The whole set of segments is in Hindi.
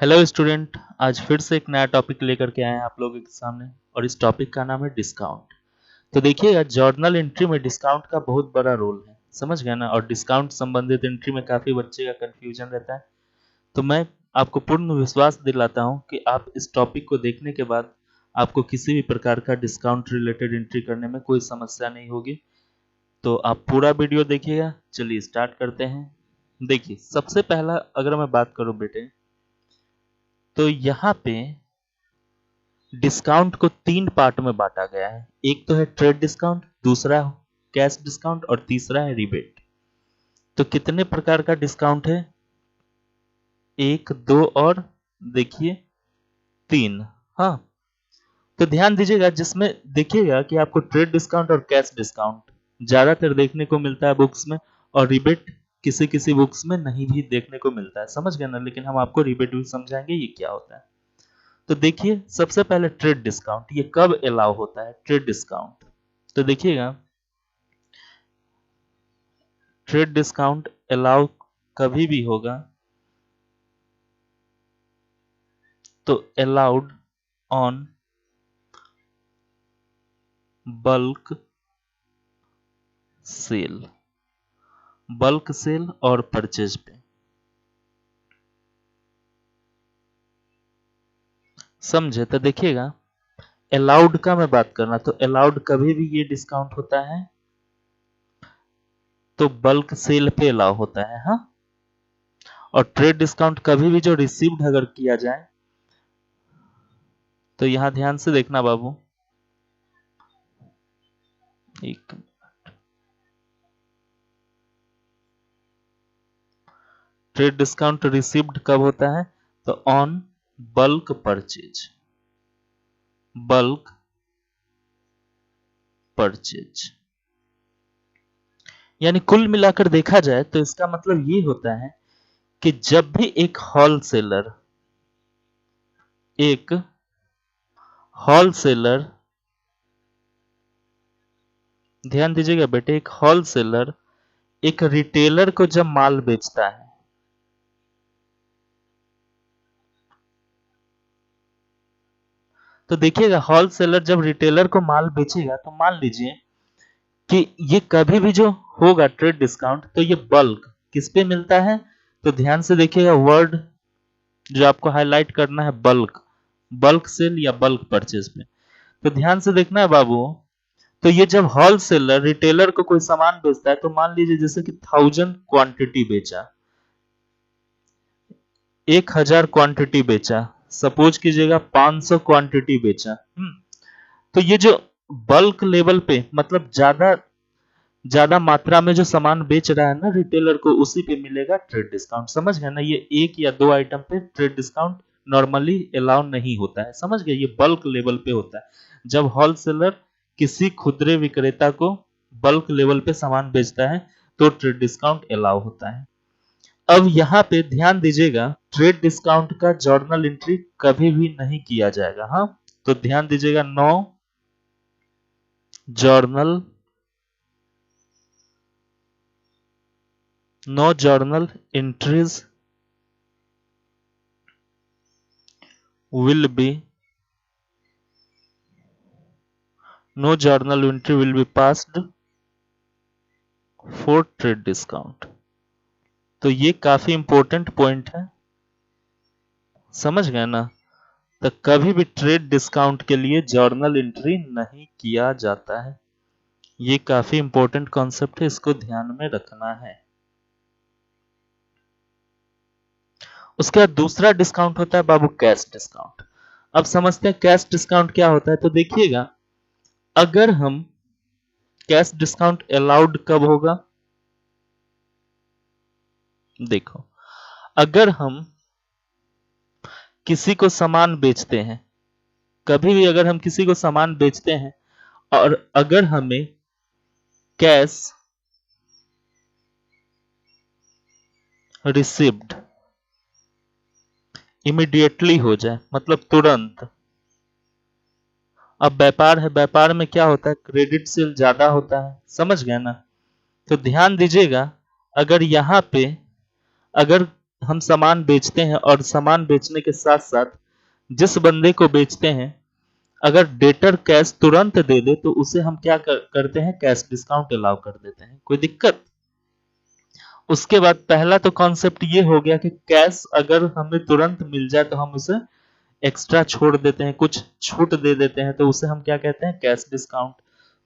हेलो स्टूडेंट, आज फिर से एक नया टॉपिक लेकर के आए हैं आप लोगों के सामने। और इस टॉपिक का नाम है डिस्काउंट। तो देखिएगा, जर्नल एंट्री में डिस्काउंट का बहुत बड़ा रोल है, समझ गए ना। और डिस्काउंट संबंधित एंट्री में काफ़ी बच्चे का कन्फ्यूजन रहता है। तो मैं आपको पूर्ण विश्वास दिलाता हूं कि आप इस टॉपिक को देखने के बाद आपको किसी भी प्रकार का डिस्काउंट रिलेटेड एंट्री करने में कोई समस्या नहीं होगी। तो आप पूरा वीडियो देखिएगा। चलिए स्टार्ट करते हैं। देखिए, सबसे पहला अगर मैं बात करूं बेटे, तो यहाँ पे डिस्काउंट को तीन पार्ट में बांटा गया है। एक तो है ट्रेड डिस्काउंट, दूसरा कैश डिस्काउंट और तीसरा है रिबेट। तो कितने प्रकार का डिस्काउंट है? एक, दो और देखिए तीन। हाँ, तो ध्यान दीजिएगा, जिसमें देखिएगा कि आपको ट्रेड डिस्काउंट और कैश डिस्काउंट ज्यादातर देखने को मिलता है बुक्स में, और रिबेट किसी किसी बुक्स में नहीं भी देखने को मिलता है, समझ गए ना। लेकिन हम आपको रिबेट भी समझाएंगे ये क्या होता है। तो देखिए, सबसे पहले ट्रेड डिस्काउंट, ये कब अलाउ होता है ट्रेड डिस्काउंट? तो देखिएगा, ट्रेड डिस्काउंट अलाउ कभी भी होगा तो allowed on bulk sale, bulk sale और परचेज पे। समझे? तो देखिएगा, अलाउड का मैं बात करना, तो अलाउड कभी भी ये डिस्काउंट होता है तो बल्क सेल पे अलाउ होता है। हाँ, और ट्रेड डिस्काउंट कभी भी जो रिसीव्ड अगर किया जाए, तो यहां ध्यान से देखना बाबू, एक ट्रेड डिस्काउंट रिसीव्ड कब होता है? तो on bulk purchase, bulk purchase. यानी कुल मिलाकर देखा जाए तो इसका मतलब ये होता है कि जब भी एक होलसेलर, ध्यान दीजिएगा बेटे, एक होलसेलर एक रिटेलर को जब माल बेचता है, तो देखिएगा, होलसेलर जब रिटेलर को माल बेचेगा तो मान लीजिए कि ये कभी भी जो होगा ट्रेड डिस्काउंट, तो ये बल्क किस पे मिलता है? तो ध्यान से देखिएगा, वर्ड जो आपको हाईलाइट करना है, बल्क, बल्क सेल या बल्क परचेज पे। तो ध्यान से देखना है बाबू, तो ये जब होलसेलर रिटेलर को कोई सामान बेचता है, तो मान लीजिए जैसे कि 1000 क्वांटिटी बेचा, 1000 क्वांटिटी बेचा, सपोज कीजिएगा 500 क्वांटिटी बेचा। तो ये जो बल्क लेवल पे, मतलब ज्यादा ज्यादा मात्रा में जो सामान बेच रहा है ना रिटेलर को, उसी पे मिलेगा ट्रेड डिस्काउंट। समझ गए ना, ये एक या दो आइटम पे ट्रेड डिस्काउंट नॉर्मली अलाउ नहीं होता है, समझ गए। ये बल्क लेवल पे होता है। जब होलसेलर किसी खुदरे विक्रेता को बल्क लेवल पे सामान बेचता है तो ट्रेड डिस्काउंट अलाउ होता है। अब यहाँ पे ध्यान दीजिएगा, ट्रेड डिस्काउंट का जर्नल एंट्री कभी भी नहीं किया जाएगा। हाँ, तो ध्यान दीजिएगा, no journal, no journal entries will be, no journal entry will be passed for trade discount। तो ये काफी इंपॉर्टेंट पॉइंट है, समझ गए ना। तो कभी भी ट्रेड डिस्काउंट के लिए जर्नल एंट्री नहीं किया जाता है। ये काफी इंपॉर्टेंट कॉन्सेप्ट है, इसको ध्यान में रखना है। उसके बाद दूसरा डिस्काउंट होता है बाबू कैश डिस्काउंट। अब समझते हैं कैश डिस्काउंट क्या होता है। तो देखिएगा, अगर हम कैश डिस्काउंट अलाउड कब होगा? देखो, अगर हम किसी को सामान बेचते हैं, कभी भी अगर हम किसी को सामान बेचते हैं और अगर हमें कैश रिसीव्ड इमीडिएटली हो जाए, मतलब तुरंत। अब व्यापार है, व्यापार में क्या होता है, क्रेडिट सेल ज्यादा होता है, समझ गए ना। तो ध्यान दीजिएगा, अगर यहाँ पे अगर हम सामान बेचते हैं और सामान बेचने के साथ साथ जिस बंदे को बेचते हैं अगर डेटर कैश तुरंत दे दे तो उसे हम क्या करते हैं, कैश डिस्काउंट अलाउ कर देते हैं। कोई दिक्कत? उसके बाद पहला तो कॉन्सेप्ट ये हो गया कि कैश अगर हमें तुरंत मिल जाए तो हम उसे एक्स्ट्रा छोड़ देते हैं, कुछ छूट दे देते हैं, तो उसे हम क्या कहते हैं, कैश डिस्काउंट।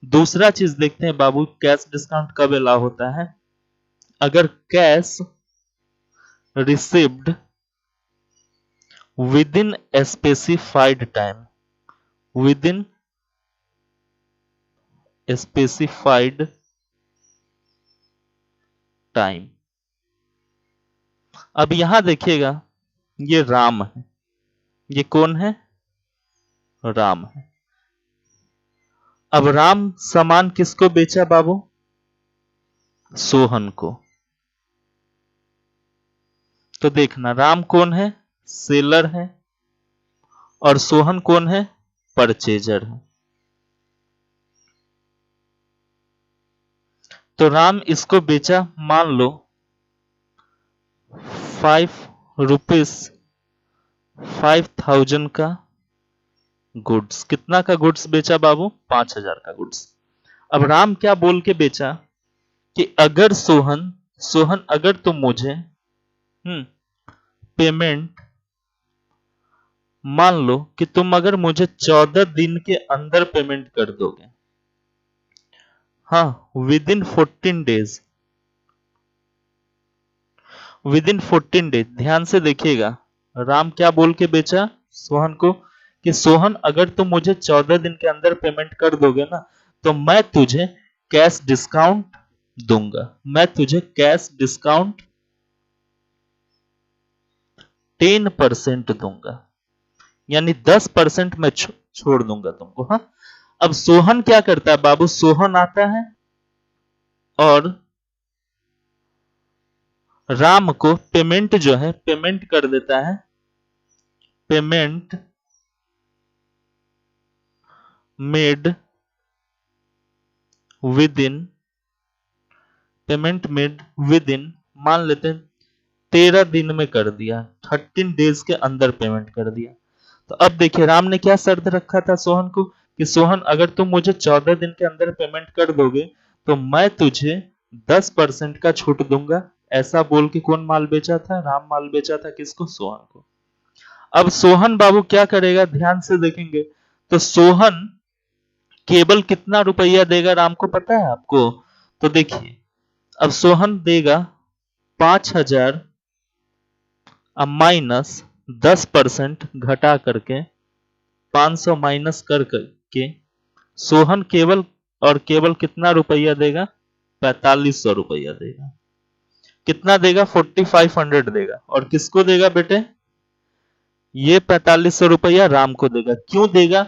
दूसरा चीज देखते हैं बाबू, कैश डिस्काउंट कब अलाउ होता है? अगर cash received within specified time, within specified time. अब यहां देखिएगा, ये राम है, ये कौन है? राम है। अब राम सामान किसको बेचा बाबू? सोहन को। तो देखना, राम कौन है? सेलर है, और सोहन कौन है? परचेजर है। तो राम इसको बेचा, मान लो 5,000 का गुड्स। कितना का गुड्स बेचा बाबू? 5,000 का गुड्स। अब राम क्या बोल के बेचा कि अगर सोहन सोहन अगर तुम मुझे पेमेंट, मान लो कि तुम अगर मुझे 14 दिन के अंदर पेमेंट कर दोगे, हाँ, विदिन 14 डेज, विदिन 14 डेज। ध्यान से देखिएगा, राम क्या बोल के बेचा सोहन को कि सोहन अगर तुम मुझे 14 दिन के अंदर पेमेंट कर दोगे ना तो मैं तुझे कैश डिस्काउंट दूंगा, मैं तुझे कैश डिस्काउंट 10% दूंगा, यानी 10% मैं छोड़ दूंगा तुमको। हाँ, अब सोहन क्या करता है बाबू? सोहन आता है और राम को पेमेंट जो है पेमेंट कर देता है, पेमेंट मेड विद इन, मान लेते हैं 13 दिन में कर दिया, 13 डेज के अंदर पेमेंट कर दिया। तो अब देखिए, राम ने क्या शर्त रखा था सोहन को कि सोहन अगर तुम मुझे 14 दिन के अंदर पेमेंट कर दोगे तो मैं तुझे 10% का छूट दूंगा। ऐसा बोल के कौन माल बेचा था? राम माल बेचा था किसको? सोहन को। अब सोहन बाबू क्या करेगा? ध्यान से देखेंगे तो सोहन केवल कितना रुपया देगा राम को, पता है आपको? तो देखिए, अब सोहन देगा 5,000, अब माइनस 10% घटा करके 500 माइनस करके सोहन केवल और केवल कितना रुपया देगा? 4,500 रुपया देगा। कितना देगा? 4,500 देगा। और किसको देगा बेटे? ये 4,500 रुपया राम को देगा। क्यों देगा?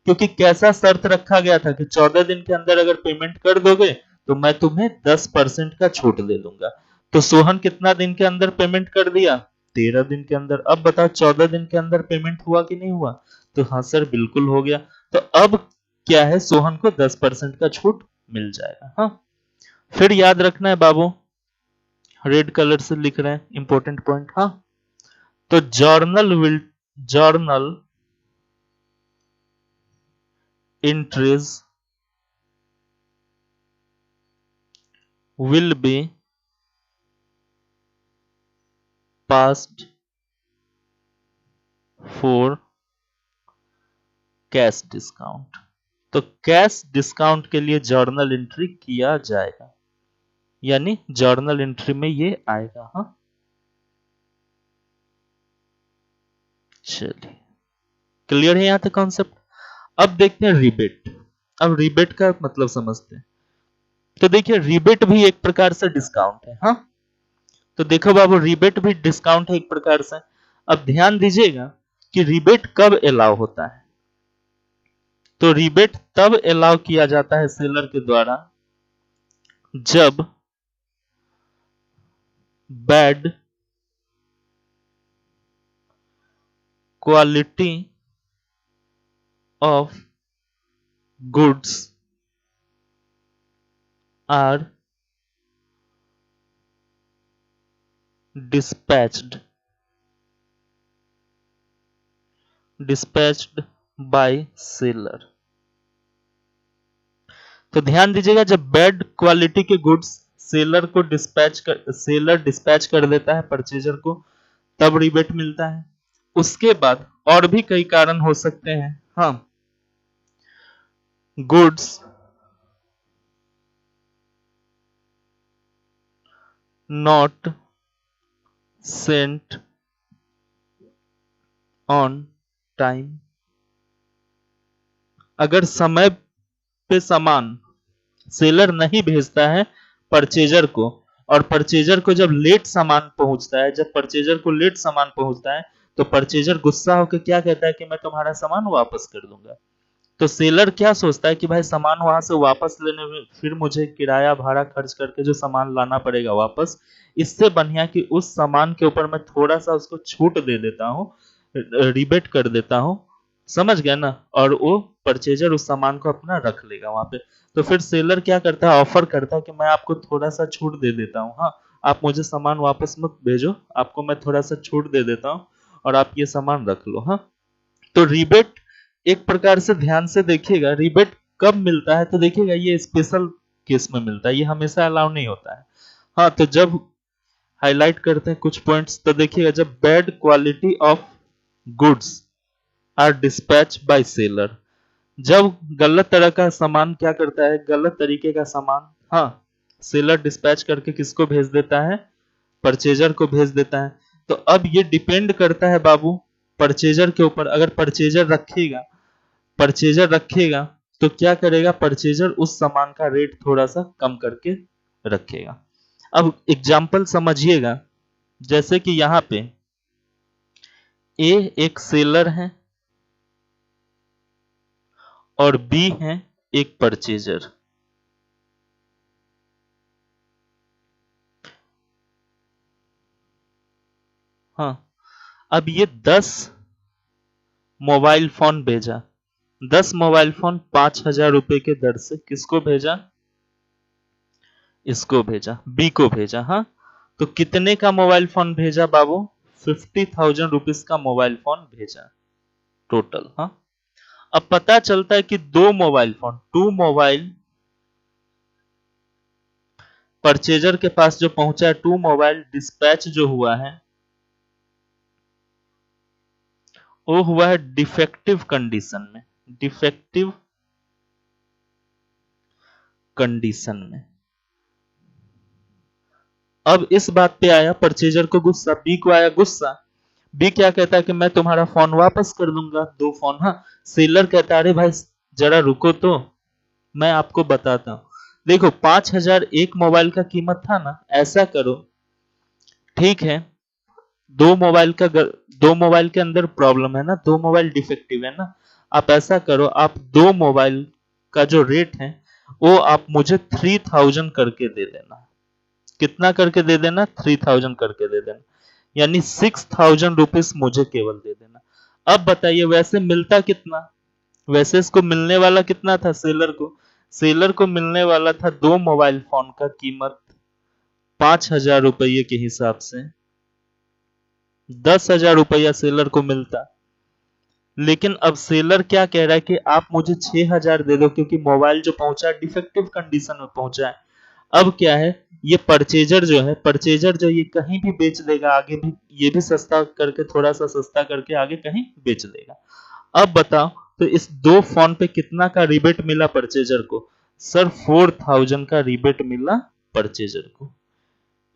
क्योंकि कैसा शर्त रखा गया था कि 14 दिन के अंदर अगर पेमेंट कर दोगे तो मैं तुम्हें 10% का छूट दे दूंगा। तो सोहन कितना दिन के अंदर पेमेंट कर दिया? 13 दिन के अंदर। अब बताओ 14 दिन के अंदर पेमेंट हुआ कि नहीं हुआ? तो हाँ सर, बिल्कुल हो गया। तो अब क्या है, सोहन को 10% का छूट मिल जाएगा। हाँ, फिर याद रखना है बाबू, रेड कलर से लिख रहे हैं इंपॉर्टेंट पॉइंट। हाँ, तो journal entries will be passed for cash discount. तो कैश डिस्काउंट के लिए जर्नल एंट्री किया जाएगा, यानी जर्नल एंट्री में ये आएगा। हाँ, चलिए, क्लियर है यहां तक कॉन्सेप्ट। अब देखते हैं रिबेट। अब रिबेट का मतलब समझते हैं। तो देखिए, रिबेट भी एक प्रकार से डिस्काउंट है। हाँ, तो देखो बाबू, रिबेट भी डिस्काउंट है एक प्रकार से। अब ध्यान दीजिएगा कि रिबेट कब अलाउ होता है। तो रिबेट तब अलाउ किया जाता है सेलर के द्वारा जब bad quality of goods are dispatched dispatched by seller. तो ध्यान दीजिएगा, जब बैड क्वालिटी के गुड्स सेलर डिस्पैच कर देता है परचेजर को, तब रिबेट मिलता है। उसके बाद और भी कई कारण हो सकते हैं। हाँ, goods not sent on time, अगर समय पे सामान सेलर नहीं भेजता है परचेजर को, और परचेजर को जब लेट सामान पहुंचता है, जब परचेजर को लेट सामान पहुंचता है, तो परचेजर गुस्सा होकर क्या कहता है कि मैं तुम्हारा सामान वापस कर दूंगा। तो सेलर क्या सोचता है कि भाई सामान वहां से वापस लेने में फिर मुझे किराया भाड़ा खर्च करके जो सामान लाना पड़ेगा वापस, इससे बढ़िया कि उस सामान के ऊपर मैं थोड़ा सा उसको छूट दे देता हूँ, रिबेट कर देता हूँ, समझ गया ना, और वो परचेजर उस सामान को अपना रख लेगा वहां पे। तो फिर सेलर क्या करता है, ऑफर करता है कि मैं आपको थोड़ा सा छूट दे देता हूँ, हाँ आप मुझे सामान वापस मत भेजो, आपको मैं थोड़ा सा छूट दे देता हूँ और आप ये सामान रख लो। हाँ, तो रिबेट एक प्रकार से ध्यान से देखिएगा, रिबेट कब मिलता है, तो देखिएगा ये स्पेशल केस में मिलता है, ये हमेशा अलाउ नहीं होता है। हाँ, तो जब हाईलाइट करते हैं कुछ पॉइंट्स, तो देखिएगा, जब bad quality of goods are dispatch by seller, जब गलत तरह का सामान क्या करता है, गलत तरीके का सामान, हाँ सेलर डिस्पैच करके किसको भेज देता है, परचेजर को भेज देता है। तो अब ये डिपेंड करता है बाबू परचेजर के ऊपर। अगर परचेजर रखेगा तो क्या करेगा, परचेजर उस सामान का रेट थोड़ा सा कम करके रखेगा। अब एग्जाम्पल समझिएगा, जैसे कि यहां पे ए एक सेलर है और बी है एक परचेजर। हाँ, अब ये 10 मोबाइल फोन भेजा, 10 मोबाइल फोन 5,000 रुपए के दर से किसको भेजा, इसको भेजा, बी को भेजा। हाँ, तो कितने का मोबाइल फोन भेजा बाबू, 50,000 रुपीज का मोबाइल फोन भेजा टोटल। हाँ, अब पता चलता है कि दो mobile phone, two mobile purchaser के पास जो पहुंचा है, टू मोबाइल डिस्पैच जो हुआ है वो हुआ है डिफेक्टिव कंडीशन में, डिफेक्टिव कंडीशन में। अब इस बात पे आया परचेजर को गुस्सा, बी को आया गुस्सा। बी क्या कहता है कि मैं तुम्हारा फोन वापस कर दूंगा, दो फोन। हाँ, सेलर कहता है अरे भाई जरा रुको तो, मैं आपको बताता हूं। देखो 5,000 एक मोबाइल का कीमत था ना, ऐसा करो, ठीक है, दो मोबाइल के अंदर प्रॉब्लम है ना, दो मोबाइल डिफेक्टिव है ना, आप ऐसा करो, आप दो मोबाइल का जो रेट है वो आप मुझे 3,000 करके दे देना। कितना करके दे देना, 3,000 करके दे देना, यानी 6,000 रुपीज मुझे केवल दे देना। अब बताइए वैसे मिलता कितना, वैसे इसको मिलने वाला कितना था, सेलर को मिलने वाला था दो मोबाइल फोन का कीमत 5,000 रुपये के हिसाब से 10,000 रुपया सेलर को मिलता। लेकिन अब सेलर क्या कह रहा है कि आप मुझे 6,000 दे दो, क्योंकि मोबाइल जो पहुंचा डिफेक्टिव कंडीशन में पहुंचा है। अब क्या है, ये परचेजर जो ये कहीं भी बेच देगा आगे भी, ये भी सस्ता करके, थोड़ा सा सस्ता करके आगे कहीं बेच देगा। अब बताओ, तो इस दो फोन पे कितना का रिबेट मिला परचेजर को, सर 4,000 का रिबेट मिला परचेजर को,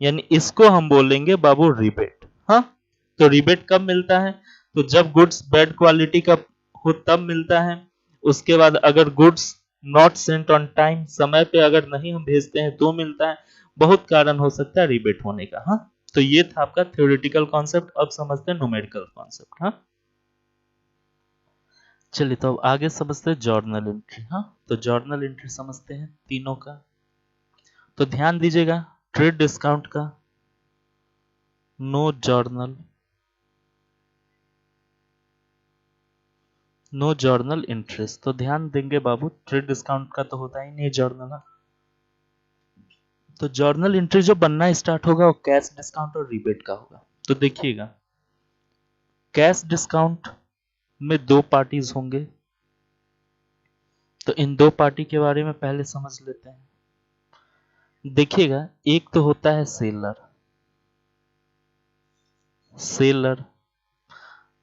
यानी इसको हम बोलेंगे बाबू रिबेट। हाँ, तो रिबेट कब मिलता है, तो जब गुड्स बैड क्वालिटी का हो तब मिलता है। उसके बाद अगर goods not sent on time, समय पे अगर नहीं हम भेजते हैं तो मिलता है। बहुत कारण हो सकता है रिबेट होने का। हाँ, तो ये था आपका थ्योरेटिकल कॉन्सेप्ट। अब समझते हैं न्यूमेरिकल कॉन्सेप्ट। हाँ, चलिए तो अब आगे समझते हैं जर्नल एंट्री। हाँ, तो जर्नल एंट्री समझते हैं तीनों का। तो ध्यान दीजिएगा, ट्रेड डिस्काउंट का no journal, no journal interest. तो ध्यान देंगे बाबू, ट्रेड डिस्काउंट का तो होता ही नहीं जर्नल। तो जर्नल एंट्री जो बनना स्टार्ट होगा वो कैश डिस्काउंट और रिबेट का होगा। तो देखिएगा, कैश डिस्काउंट में दो पार्टीज होंगे, तो इन दो पार्टी के बारे में पहले समझ लेते हैं। देखिएगा, एक तो होता है सेलर, सेलर,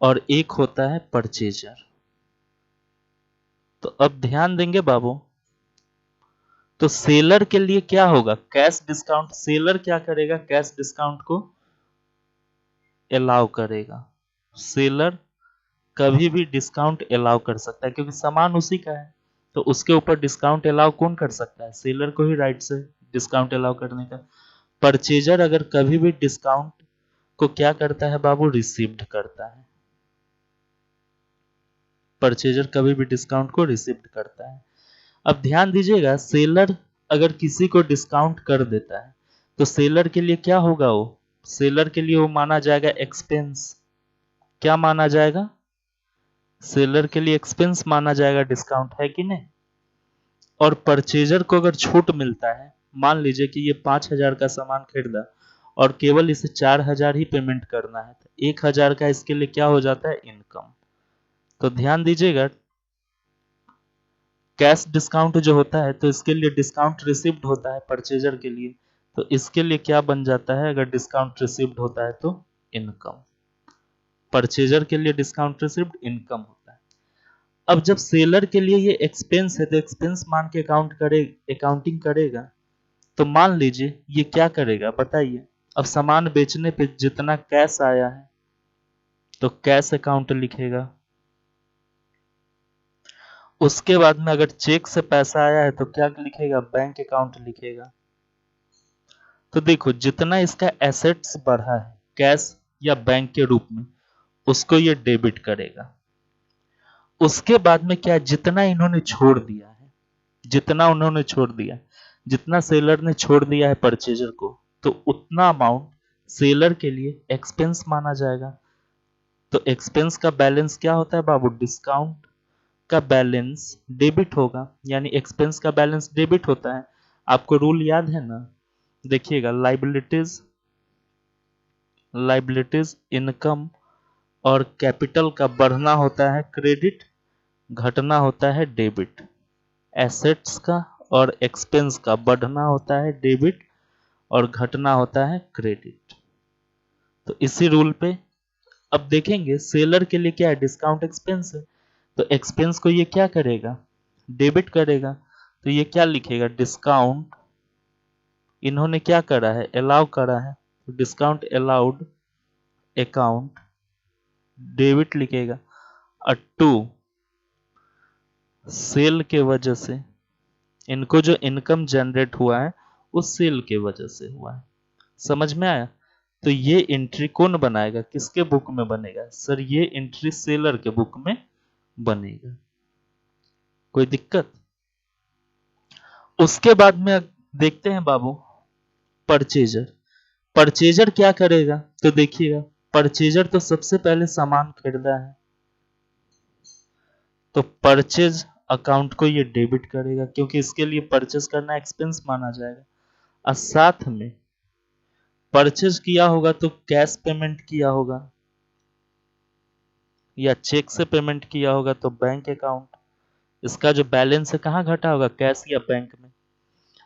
और एक होता है परचेजर। तो अब ध्यान देंगे बाबू, तो सेलर के लिए क्या होगा, कैश डिस्काउंट। सेलर क्या करेगा, कैश डिस्काउंट को अलाउ करेगा। सेलर कभी भी डिस्काउंट अलाउ कर सकता है, क्योंकि सामान उसी का है, तो उसके ऊपर डिस्काउंट अलाउ कौन कर सकता है, सेलर को ही राइट से डिस्काउंट अलाउ करने का। परचेजर अगर कभी भी डिस्काउंट को क्या करता है बाबू, रिसीव्ड करता है। परचेजर कभी भी डिस्काउंट को रिसीव्ड करता है। अब ध्यान दीजिएगा, सेलर अगर किसी को डिस्काउंट कर देता है तो सेलर के लिए क्या होगा, वो सेलर के लिए वो माना जाएगा एक्सपेंस। क्या माना जाएगा, सेलर के लिए एक्सपेंस माना जाएगा डिस्काउंट, है कि नहीं। और परचेजर को अगर छूट मिलता है, मान लीजिए कि ये 5,000 का सामान खरीदा और केवल इसे 4,000 ही पेमेंट करना है, तो 1,000 का इसके लिए क्या हो जाता है, इनकम। तो ध्यान दीजिएगा, कैश डिस्काउंट जो होता है तो इसके लिए डिस्काउंट रिसीव्ड होता है परचेजर के लिए, तो इसके लिए क्या बन जाता है, अगर डिस्काउंट रिसीव्ड होता है तो इनकम। परचेजर के लिए डिस्काउंट रिसीव्ड इनकम होता है। अब जब सेलर के लिए ये एक्सपेंस है तो एक्सपेंस मान के अकाउंटिंग करेगा, तो मान लीजिए ये क्या करेगा बताइए। अब सामान बेचने पे जितना कैश आया है तो कैश अकाउंट लिखेगा, उसके बाद में अगर चेक से पैसा आया है तो क्या लिखेगा, बैंक अकाउंट लिखेगा। तो देखो, जितना इसका एसेट्स बढ़ा है कैश या बैंक के रूप में, उसको ये डेबिट करेगा। उसके बाद में क्या, जितना इन्होंने छोड़ दिया है, जितना उन्होंने छोड़ दिया, जितना सेलर ने छोड़ दिया है परचेजर को, तो उतना अमाउंट सेलर के लिए एक्सपेंस माना जाएगा। तो एक्सपेंस का बैलेंस क्या होता है बाबू, डिस्काउंट का बैलेंस डेबिट होगा, यानी एक्सपेंस का बैलेंस डेबिट होता है। आपको रूल याद है ना, देखिएगा, लाइबिलिटीज, लाइबिलिटीज इनकम और कैपिटल का बढ़ना होता है क्रेडिट, घटना होता है डेबिट। एसेट्स का और एक्सपेंस का बढ़ना होता है डेबिट और घटना होता है क्रेडिट। तो इसी रूल पे अब देखेंगे, सेलर के लिए क्या है, डिस्काउंट एक्सपेंस है, तो एक्सपेंस को ये क्या करेगा, डेबिट करेगा। तो ये क्या लिखेगा, डिस्काउंट, इन्होंने क्या करा है, अलाउ करा है, तो डिस्काउंट अलाउड अकाउंट डेबिट लिखेगा। और टू, सेल के वजह से इनको जो इनकम जनरेट हुआ है उस सेल के वजह से हुआ है। समझ में आया। तो ये एंट्री कौन बनाएगा, किसके बुक में बनेगा, सर ये एंट्री सेलर के बुक में बनेगा। कोई दिक्कत। उसके बाद में देखते हैं बाबू, परचेजर। परचेजर क्या करेगा, तो देखिएगा, परचेजर तो सबसे पहले सामान खरीदा है, तो परचेज अकाउंट को ये डेबिट करेगा, क्योंकि इसके लिए परचेज करना एक्सपेंस माना जाएगा। और साथ में परचेज किया होगा तो कैश पेमेंट किया होगा या चेक से पेमेंट किया होगा तो बैंक अकाउंट, इसका जो बैलेंस है कहाँ घटा होगा, कैश या बैंक में।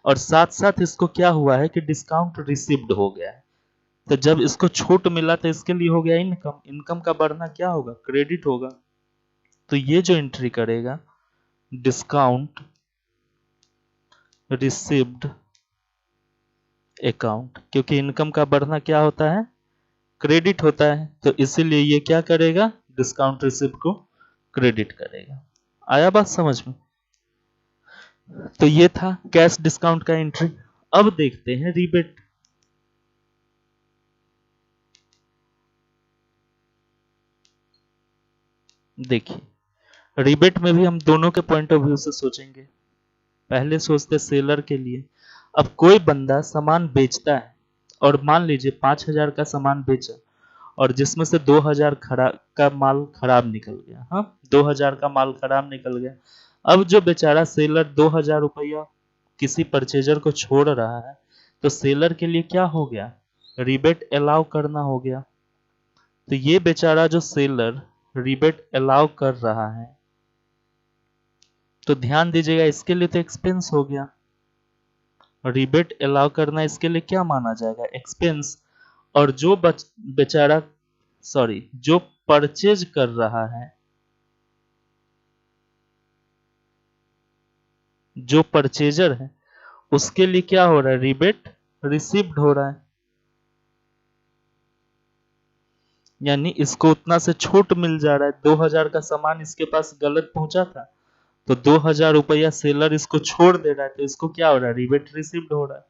और साथ साथ इसको क्या हुआ है कि डिस्काउंट रिसीव्ड हो गया है, तो जब इसको छूट मिला तो इसके लिए हो गया इनकम, इनकम का बढ़ना क्या होगा, क्रेडिट होगा। तो ये जो एंट्री करेगा, डिस्काउंट रिसीव्ड अकाउंट, क्योंकि इनकम का बढ़ना क्या होता है, क्रेडिट होता है, तो इसीलिए ये क्या करेगा, डिस्काउंट रिसीव्ड को क्रेडिट करेगा। आया बात समझ में। तो ये था कैश डिस्काउंट का एंट्री। अब देखते हैं रिबेट। देखिए, रिबेट में भी हम दोनों के पॉइंट ऑफ व्यू से सोचेंगे। पहले सोचते सेलर के लिए। अब कोई बंदा सामान बेचता है और मान लीजिए 5,000 का सामान बेचा और जिसमें से 2,000 का माल खराब निकल गया। हाँ, 2,000 का माल खराब निकल गया। अब जो बेचारा सेलर 2,000 रुपया किसी परचेजर को छोड़ रहा है, तो सेलर के लिए क्या हो गया, रिबेट अलाउ करना हो गया। तो ये बेचारा जो सेलर रिबेट अलाउ कर रहा है, तो ध्यान दीजिएगा इसके लिए तो एक्सपेंस हो गया। रिबेट अलाउ करना इसके लिए क्या माना जाएगा, एक्सपेंस। और जो बेचारा जो परचेज कर रहा है, जो परचेजर है, उसके लिए क्या हो रहा है, रिबेट रिसीव्ड हो रहा है। यानी इसको उतना से छूट मिल जा रहा है। 2000 का सामान इसके पास गलत पहुंचा था, तो 2000 रुपया सेलर इसको छोड़ दे रहा है, तो इसको क्या हो रहा है, रिबेट रिसीव्ड हो रहा है।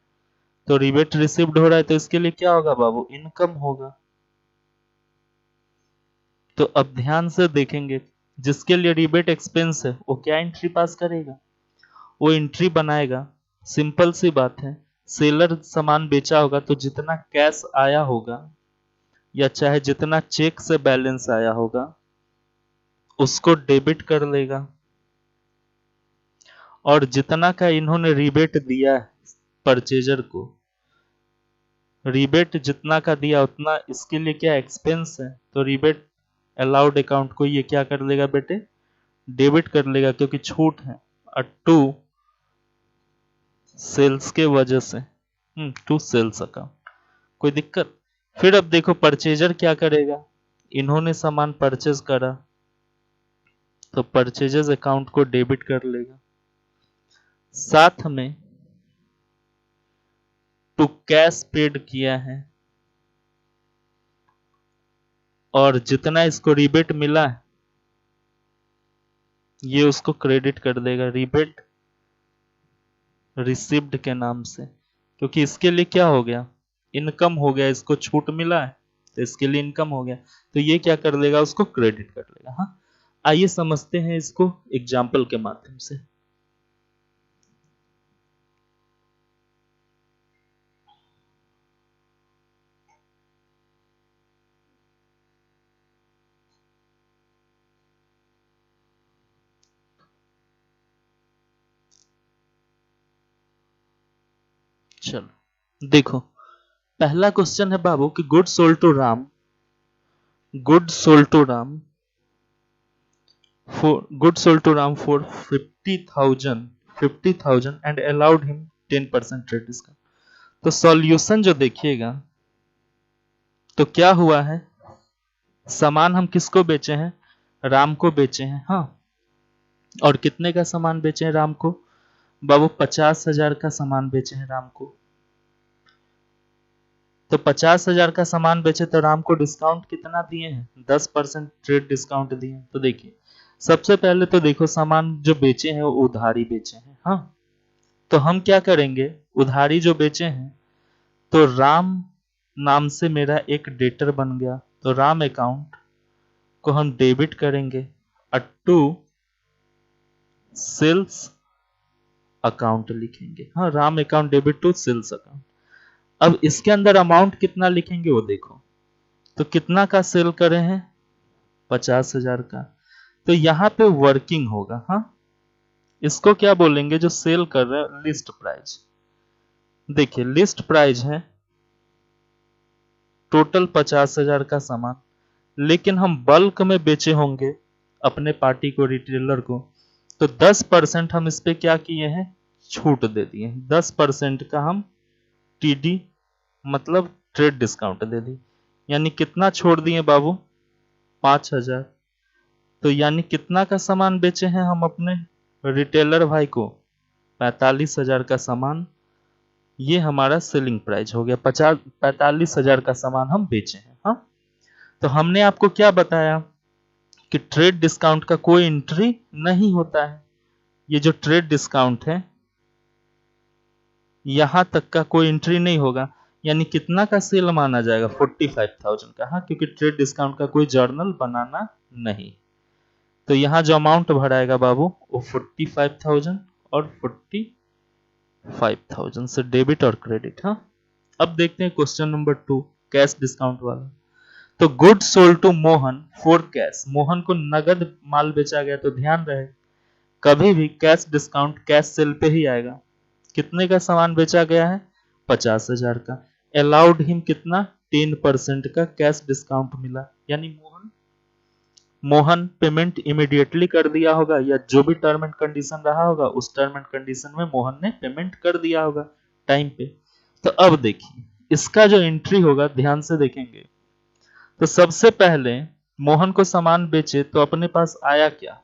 तो रिबेट रिसीव्ड हो रहा है, तो इसके लिए क्या होगा बाबू, इनकम होगा। तो अब ध्यान से देखेंगे, जिसके लिए रिबेट एक्सपेंस है वो क्या एंट्री पास करेगा, वो एंट्री बनाएगा। सिंपल सी बात है, सेलर सामान बेचा होगा तो जितना कैश आया होगा या चाहे जितना चेक से बैलेंस आया होगा उसको डेबिट कर लेगा, और जितना का इन्होंने रिबेट दिया है परचेजर को, रिबेट जितना का दिया उतना इसके लिए क्या एक्सपेंस है, तो रिबेट अलाउड अकाउंट को ये क्या कर लेगा बेटे, डेबिट कर लेगा, क्योंकि छूट है। टू सेल्स के वजह से, टू सेल्स अकाउंट, कोई दिक्कत। फिर अब देखो परचेजर क्या करेगा, इन्होंने सामान परचेज करा तो परचेजेस अकाउंट को डेबिट कर लेगा, साथ में टू कैश पेड किया है, और जितना इसको रिबेट मिला है ये उसको क्रेडिट कर देगा रिबेट रिसीव्ड के नाम से, क्योंकि इसके लिए क्या हो गया, इनकम हो गया, इसको छूट मिला है तो इसके लिए इनकम हो गया, तो ये क्या कर लेगा, उसको क्रेडिट कर लेगा। हाँ, आइए समझते हैं इसको एग्जाम्पल के माध्यम से। चलो देखो, पहला क्वेश्चन है बाबू कि good sold to Ram, good sold to Ram for 50,000 and allowed him 10% trade discount. तो सॉल्यूशन जो देखिएगा, तो क्या हुआ है, सामान हम किसको बेचे हैं, राम को बेचे हैं। हाँ, और कितने का सामान बेचे हैं राम को बाबू, 50,000 का सामान बेचे हैं राम को। तो 50,000 का सामान बेचे तो राम को डिस्काउंट कितना दिए हैं, 10% ट्रेड डिस्काउंट दिए हैं। तो देखिए सबसे पहले तो देखो सामान जो बेचे हैं वो उधारी बेचे हैं। हाँ, तो हम क्या करेंगे, उधारी जो बेचे हैं, तो राम नाम से मेरा एक डेटर बन गया, तो राम अकाउंट को हम डेबिट करेंगे टू सेल्स अकाउंट लिखेंगे। हाँ, Ram account debit to sales account. अब इसके अंदर अमाउंट कितना लिखेंगे वो देखो, तो कितना का सेल करे हैं, 50,000 का, तो यहां पे वर्किंग होगा। हाँ, इसको क्या बोलेंगे, जो सेल कर रहे हैं, लिस्ट प्राइस। देखिए लिस्ट प्राइस है टोटल 50,000 का सामान, लेकिन हम बल्क में बेचे होंगे अपने पार्टी को, रिटेलर को, तो 10% हम इस पे क्या किए हैं, छूट दे दिए। 10% का हम टीडी मतलब ट्रेड डिस्काउंट दे दी, यानी कितना छोड़ दिए बाबू, 5,000। तो यानी कितना का सामान बेचे हैं हम अपने रिटेलर भाई को, 45,000 का सामान। ये हमारा सेलिंग प्राइस हो गया, 45,000 का सामान हम बेचे हैं। हाँ, तो हमने आपको क्या बताया कि ट्रेड डिस्काउंट का कोई एंट्री नहीं होता है। ये जो ट्रेड डिस्काउंट है यहां तक का कोई एंट्री नहीं होगा, यानी कितना का सेल माना जाएगा, 45,000 का। हाँ, क्योंकि ट्रेड डिस्काउंट का कोई जर्नल बनाना नहीं, तो यहां जो अमाउंट भराएगा बाबू वो 45,000 और 45,000 से डेबिट और क्रेडिट। हाँ, अब देखते हैं क्वेश्चन नंबर 2, कैश डिस्काउंट वाला। तो good sold to Mohan for cash, Mohan को नगद माल बेचा गया, तो ध्यान रहे कभी भी कैश डिस्काउंट कैश सेल पे ही आएगा। कितने का सामान बेचा गया है, 50,000 का। अलाउड हिम कितना, 10% का कैश डिस्काउंट मिला, यानी मोहन मोहन पेमेंट इमीडिएटली कर दिया होगा, या जो भी टर्म एंड कंडीशन रहा होगा उस टर्म एंड कंडीशन में मोहन ने पेमेंट कर दिया होगा टाइम पे। तो अब देखिए इसका जो एंट्री होगा ध्यान से देखेंगे, तो सबसे पहले मोहन को सामान बेचे तो अपने पास आया क्या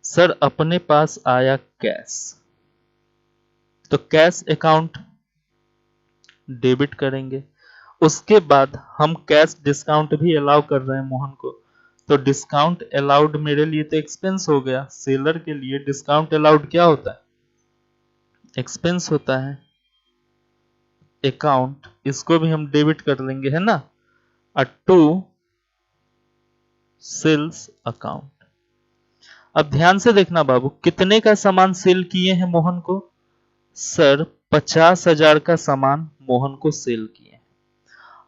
सर, अपने पास आया कैश। तो कैश अकाउंट डेबिट करेंगे। उसके बाद हम कैश डिस्काउंट भी अलाउ कर रहे हैं मोहन को, तो डिस्काउंट अलाउड मेरे लिए तो एक्सपेंस हो गया, सेलर के लिए डिस्काउंट अलाउड क्या होता है, एक्सपेंस होता है। अकाउंट इसको भी हम डेबिट कर लेंगे, है ना, टू सेल्स अकाउंट। अब ध्यान से देखना बाबू, कितने का सामान सेल किए हैं मोहन को, सर 50,000 का सामान मोहन को सेल किए।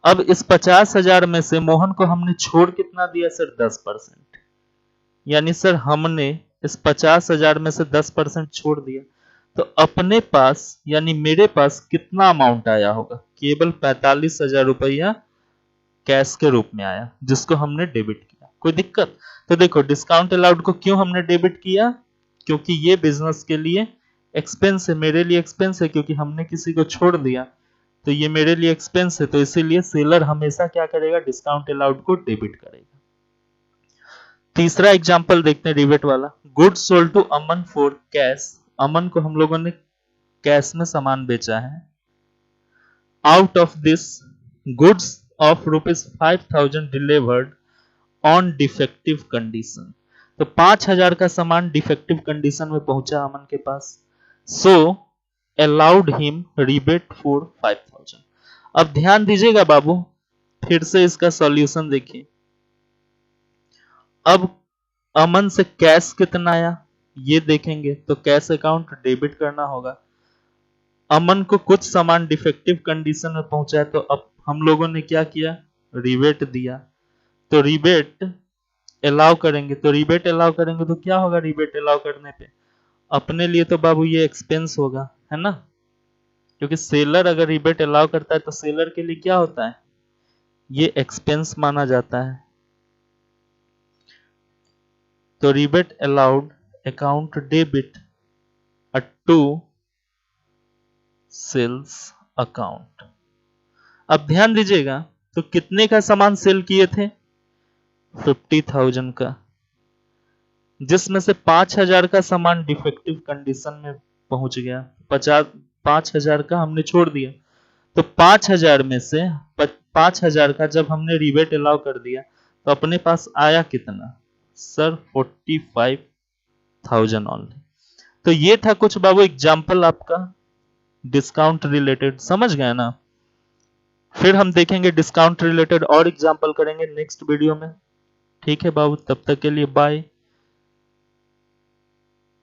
अब इस 50,000 में से मोहन को हमने छोड़ कितना दिया सर, 10%। यानी सर हमने इस 50,000 में से 10% छोड़ दिया, तो अपने पास यानी मेरे पास कितना अमाउंट आया होगा, केवल 45,000 रुपया कैश के रूप में आया, जिसको हमने डेबिट किया। कोई दिक्कत? तो देखो डिस्काउंट अलाउड को क्यों हमने डेबिट किया, क्योंकि ये बिजनेस के लिए एक्सपेंस है, मेरे लिए एक्सपेंस है, क्योंकि हमने किसी को छोड़ दिया तो ये मेरे लिए एक्सपेंस है, तो इसीलिए सेलर हमेशा क्या करेगा, डिस्काउंट अलाउड को डेबिट करेगा। तीसरा एग्जांपल देखते हैं रिबेट वाला। Goods sold to Aman for cash, Aman को हम लोगों ने कैश में सामान बेचा है। Out of this goods of ₹5,000 delivered on defective condition, तो 5,000 का सामान डिफेक्टिव कंडीशन में पहुंचा अमन के पास, सो अलाउड हिम रिबेट फॉर 5,000। अब ध्यान दीजिएगा बाबू, फिर से इसका सॉल्यूशन देखिए। अब अमन से कैश कितना आया ये देखेंगे, तो कैश अकाउंट डेबिट करना होगा। अमन को कुछ सामान डिफेक्टिव कंडीशन में पहुंचा है, तो अब हम लोगों ने क्या किया, रिबेट दिया, तो रिबेट अलाउ करेंगे। तो रिबेट अलाउ करेंगे तो क्या होगा, रिबेट अलाउ करने पे अपने लिए तो बाबू ये एक्सपेंस होगा, है ना, क्योंकि सेलर अगर रिबेट अलाउ करता है तो सेलर के लिए क्या होता है, ये एक्सपेंस माना जाता है। तो rebate allowed account debit to sales account. अब ध्यान दीजिएगा, तो कितने का सामान सेल किए थे, 50,000 का, जिसमें से 5,000 का सामान डिफेक्टिव कंडीशन में पहुंच गया, 5,000 का हमने छोड़ दिया, तो 5,000 में से 5,000 का जब हमने रिबेट अलाउ कर दिया तो अपने पास आया कितना सर, 45,000 ओनली। तो ये था कुछ बाबू एग्जाम्पल आपका डिस्काउंट रिलेटेड, समझ गए ना। फिर हम देखेंगे डिस्काउंट रिलेटेड और एग्जाम्पल करेंगे नेक्स्ट वीडियो में। ठीक है बाबू, तब तक के लिए बाय।